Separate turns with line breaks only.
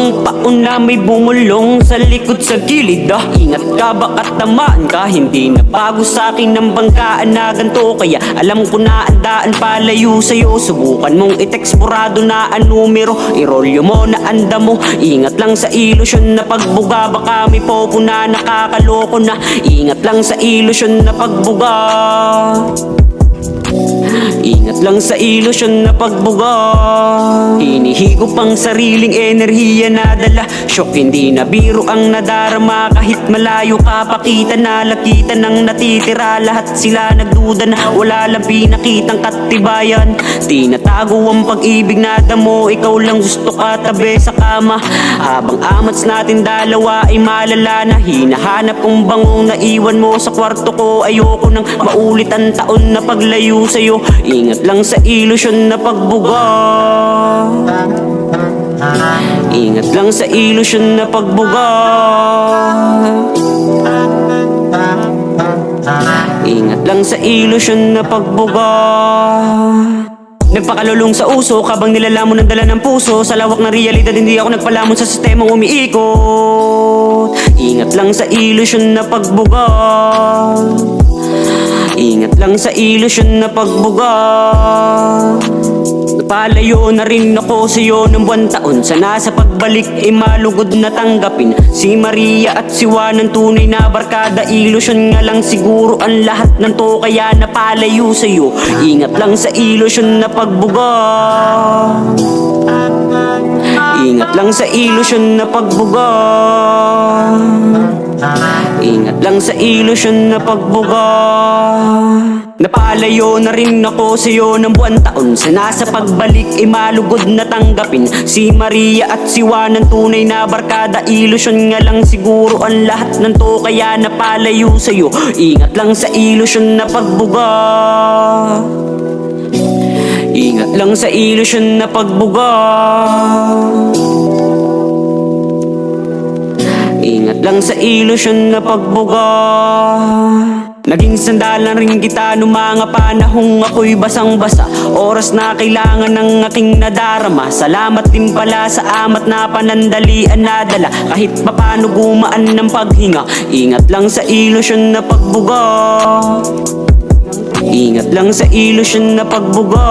Isang paon na may bumulong sa likod sa gilid Ingat ka baka tamaan ka, hindi na bago sa'kin ng bangkaan na ganto. Kaya alam ko na ang daan palayo sa'yo. Subukan mong i-textborado na ang numero, irolyo mo na anda mo. Ingat lang sa ilusyon na pagbuga, baka may popo na nakakaloko na. Ingat lang sa ilusyon na pagbuga, ingat lang sa ilusyon na pagbuga. Hinihigop ang sariling enerhiya na dala. Shock hindi na biro ang nadarama. Kahit malayo ka pakita na lakitan ng natitira. Lahat sila nagduda na wala lang pinakitang katibayan. Tinatago ang pag-ibig na damo. Ikaw lang gusto ka tabi sa kama. Habang amats natin dalawa ay malala na. Hinahanap kong bangong naiwan mo sa kwarto ko. Ayoko nang maulit ang taon na paglayo sa'yo. Ingat lang sa ilusyon na pagbuga. Ingat lang sa ilusyon na pagbuga. Ingat lang sa ilusyon na pagbuga. Nagpakalulong sa uso, kabang nilalamon ng dala ng puso. Sa lawak ng realidad, hindi ako nagpalamon sa sistemang umiikot. Ingat lang sa ilusyon na pagbuga. Ingat lang sa ilusyon na pagbuga. Napalayo na rin ako sa'yo ng buwan taon. Sana sa pagbalik ay malugod na tanggapin. Si Maria at si Juan ang tunay na barkada. Ilusyon nga lang siguro ang lahat ng to, kaya napalayo sa'yo. Ingat lang sa ilusyon na pagbuga. Ingat lang sa ilusyon na pagbuga. Ingat lang sa ilusyon na pagbuga. Napalayo na rin ako sa'yo ng buwan taon. Sana sa pagbalik ay malugod na tanggapin. Si Maria at si Juan ang tunay na barkada. Ilusyon nga lang siguro ang lahat ng to, kaya napalayo sa'yo. Ingat lang sa ilusyon na pagbuga. Ingat lang sa ilusyon na pagbuga. Ingat lang sa ilusyon na pagbuga. Naging sandalan rin kita nung mga panahong ako'y basang-basa. Oras na kailangan ng aking nadarama. Salamat din pala sa amat na panandalian na dala. Kahit papano gumaan ng paghinga. Ingat lang sa ilusyon na pagbuga. Ingat lang sa ilusyon na pagbuga.